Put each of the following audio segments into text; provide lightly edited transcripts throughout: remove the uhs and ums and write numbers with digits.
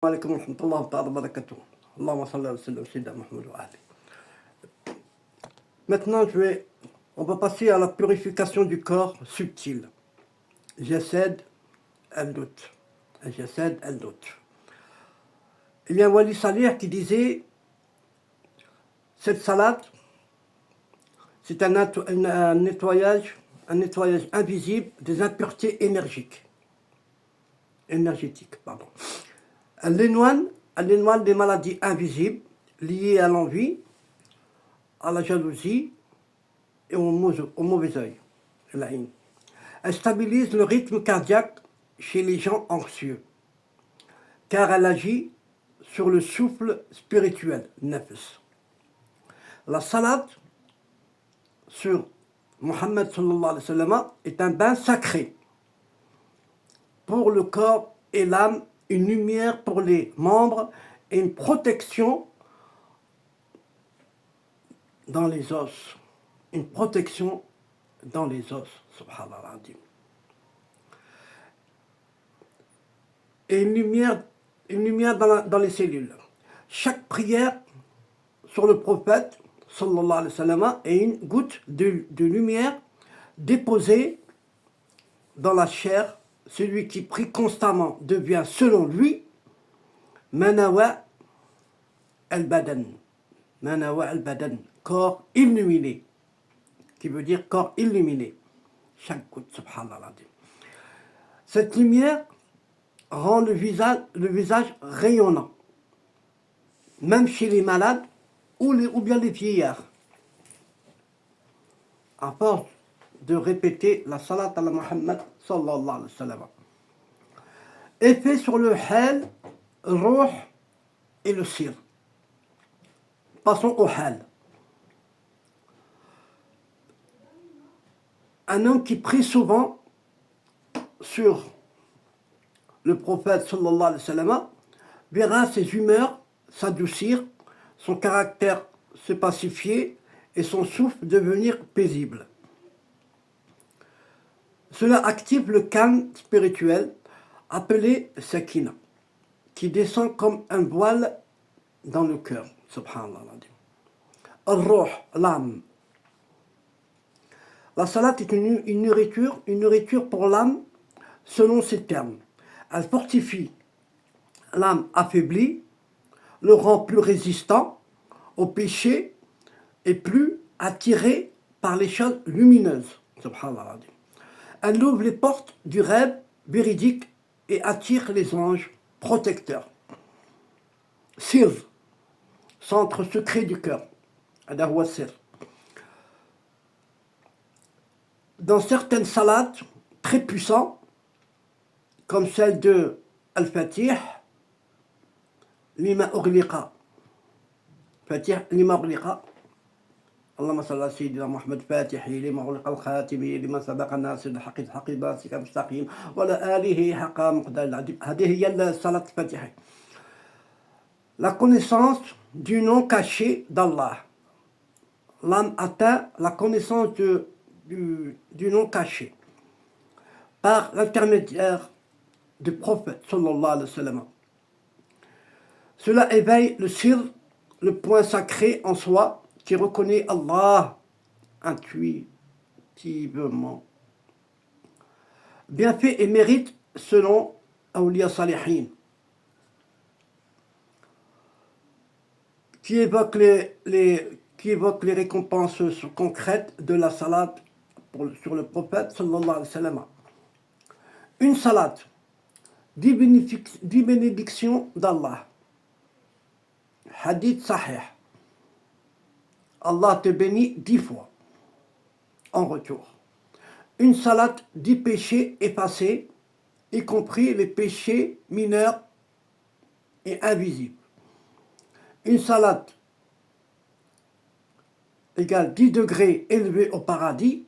عليكم ورحمة الله تعالى وبركاته. اللهم صل على سيدنا Muhammad wa ali. Maintenant, on va passer à la purification du corps subtil. Jasad al-Dout. Jasad al-Dout. Il y a un wali salih qui disait cette salade, c'est un nettoyage invisible des impuretés énergétiques. Elle éloigne des maladies invisibles liées à l'envie, à la jalousie et au mauvais œil. Elle stabilise le rythme cardiaque chez les gens anxieux, car elle agit sur le souffle spirituel, nefs. La salade sur Mohammed sallallahu alayhi wa sallam est un bain sacré pour le corps et l'âme, une lumière pour les membres et une protection dans les os. Une protection dans les os, subhanallah. Et une lumière dans les cellules. Chaque prière sur le prophète, sallallahu alayhi wa sallam, est une goutte de lumière déposée dans la chair. Celui qui prie constamment devient, selon lui, manawa al-badan. Manawa al-badan, corps illuminé. Qui veut dire corps illuminé. Chaque goutte, subhanallah. Cette lumière rend le visage rayonnant, même chez les malades ou bien les vieillards. À force de répéter la salat à la Muhammad sallallahu alayhi wa sallam. Effet sur le hal, ruh et le sir. Passons au hal. Un homme qui prie souvent sur le prophète sallallahu alayhi wa sallam verra ses humeurs s'adoucir, son caractère se pacifier et son souffle devenir paisible. Cela active le calme spirituel appelé sakina, qui descend comme un voile dans le cœur. Subhanallah. Al-ruh, l'âme. La salat est une nourriture pour l'âme selon ces termes. Elle fortifie l'âme affaiblie, le rend plus résistant au péché et plus attiré par les choses lumineuses. Subhanallah. Elle ouvre les portes du rêve véridique et attire les anges protecteurs. Sir, centre secret du cœur. Dans certaines salades très puissantes, comme celle de Al-Fatih, lima ughliqa. Fatih lima ughliqa. اللهم صل على سيدنا محمد فاتح لما أغلق الخاتم لما سبق الناس الحق الحق باسك مستقيم ولا آله حق مقدار العظيم. هذه هي صلاة الفاتحة. La connaissance du nom caché d'Allah. L'âme atteint la connaissance du nom caché par l'intermédiaire du prophète sallallahu alayhi wa sallam. Cela éveille le sir, le point sacré en soi, qui reconnaît Allah intuitivement. Bienfait et mérite selon Awliya Salihin, qui évoque les récompenses concrètes de la salade sur le prophète sallallahu alayhi wa sallam. Une salade, 10 bénédictions d'Allah. Hadith sahih. Allah te bénit 10 fois en retour. Une salade, 10 péchés effacés, y compris les péchés mineurs et invisibles. Une salade égale 10 degrés élevés au paradis,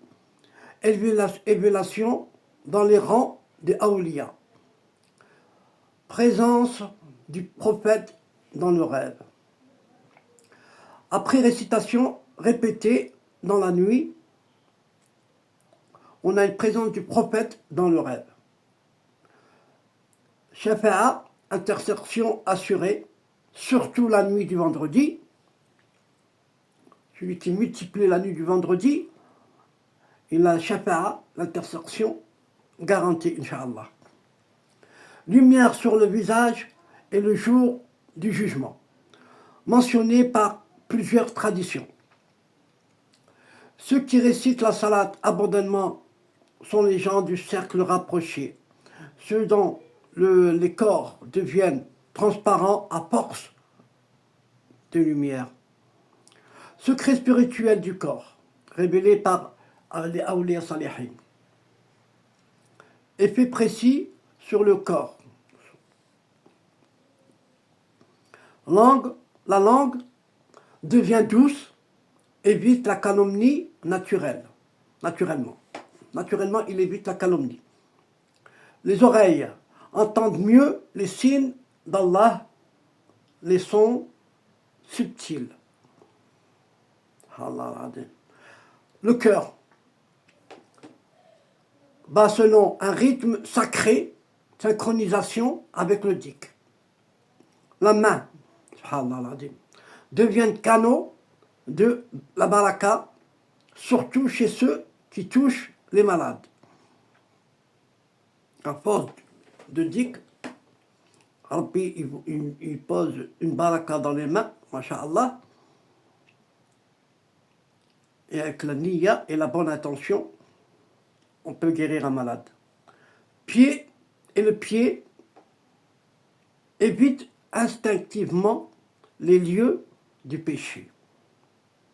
élévation dans les rangs des awliya. Présence du prophète dans le rêve. Après récitation répétée dans la nuit, on a une présence du prophète dans le rêve. Shafa'a, intercession assurée, surtout la nuit du vendredi. Celui qui multiplie la nuit du vendredi, il a shafa'a, l'intercession garantie, Inch'Allah. Lumière sur le visage et le jour du jugement, mentionné par plusieurs traditions. Ceux qui récitent la salat abondamment sont les gens du cercle rapproché, ceux dont les corps deviennent transparents à force de lumière. Secret spirituel du corps, révélé par les awliya salihin. Effet précis sur le corps. La langue devient douce, évite la calomnie naturellement. Naturellement, il évite la calomnie. Les oreilles entendent mieux les signes d'Allah, les sons subtils. Le cœur bat selon un rythme sacré, synchronisation avec le dik. La main, devient canaux de la baraka, surtout chez ceux qui touchent les malades. À force de dik, Rabbi, il pose une baraka dans les mains, masha'Allah, et avec la niya et la bonne intention, on peut guérir un malade. Le pied évite instinctivement les lieux du péché.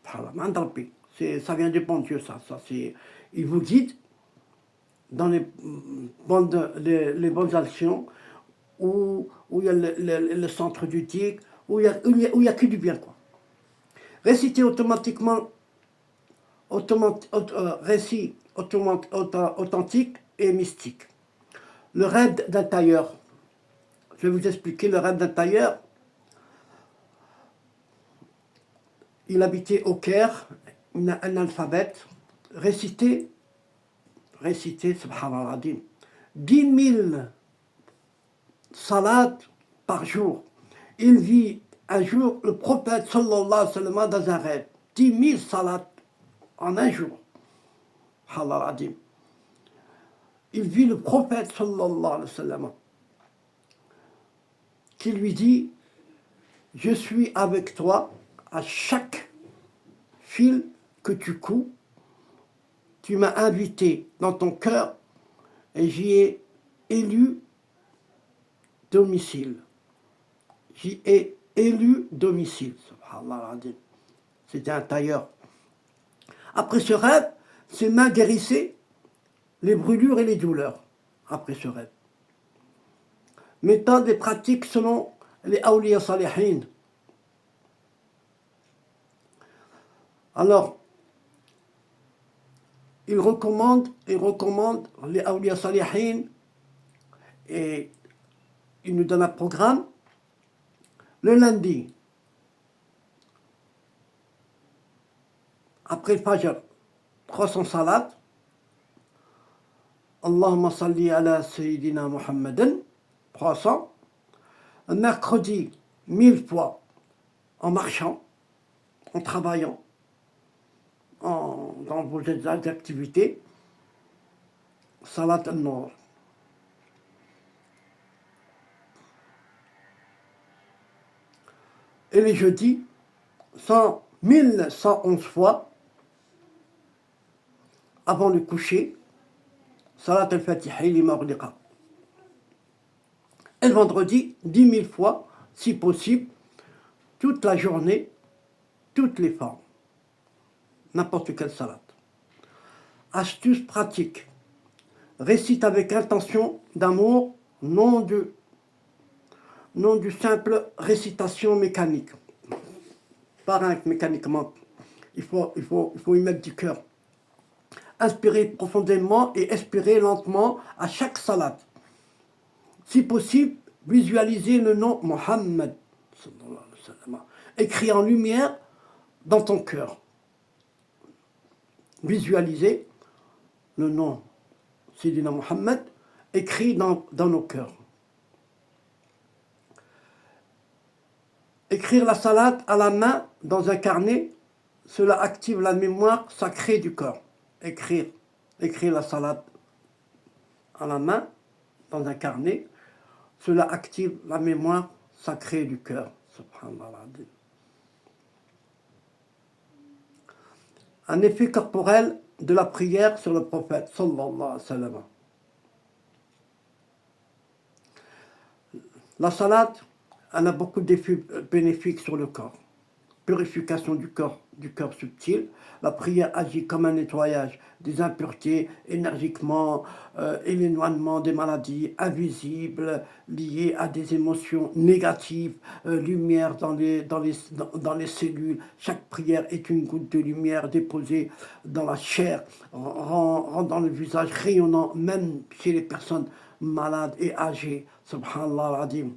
Ça vient du bon Dieu, ça. Il vous guide dans les bonnes actions où il y a le centre du dik, où il y a que du bien, quoi. Réciter récit authentique et mystique. Le rêve d'un tailleur. Je vais vous expliquer le rêve d'un tailleur. Il habitait au Caire, un analphabète. Réciter, subhanallah, 10 000 salades par jour. Il vit un jour le prophète sallallahu alayhi wa sallam dans un rêve. 10 000 salades en un jour. Il vit le prophète sallallahu alayhi wa sallam qui lui dit: je suis avec toi à chaque fil que tu couds. Tu m'as invité dans ton cœur et j'y ai élu domicile. C'était un tailleur. Après ce rêve, ses mains guérissaient les brûlures et les douleurs. Après ce rêve. Méthode et pratiques selon les awliya salihin. Alors, il recommande les awliya salihin et il nous donne un programme. Le lundi, après le Fajr, 300 salats. Allahumma salli ala Sayyidina Muhammadin, 300. Le mercredi, 1000 fois en marchant, en travaillant, dans vos activités. Salat al-Nour. Et les jeudis, 1111 fois avant le coucher, Salat al-Fatiha lima ughliqa. Et le vendredi, 10 000 fois, si possible, toute la journée, toutes les formes. N'importe quelle salat. Astuce pratique. Récite avec intention d'amour, non du simple récitation mécanique. Pas mécaniquement. Il faut y mettre du cœur. Inspirez profondément et expirez lentement à chaque salat. Si possible, visualisez le nom Mohammed, écrit en lumière dans ton cœur. Visualisez le nom Sayyidina Mohammed écrit dans nos cœurs. Écrire la salade à la main dans un carnet, cela active la mémoire sacrée du corps. Écrire la salade à la main dans un carnet, cela active la mémoire sacrée du cœur. Subhanallah. Un effet corporel de la prière sur le prophète sallallahu alayhi wa sallam. La salade, elle a beaucoup d'effets bénéfiques sur le corps. Purification du cœur subtil. La prière agit comme un nettoyage des impuretés énergiquement et l'éloignement des maladies invisibles liées à des émotions négatives, lumière dans les cellules. Chaque prière est une goutte de lumière déposée dans la chair, rendant le visage rayonnant, même chez les personnes malades et âgées. Subhanallah al-Adim.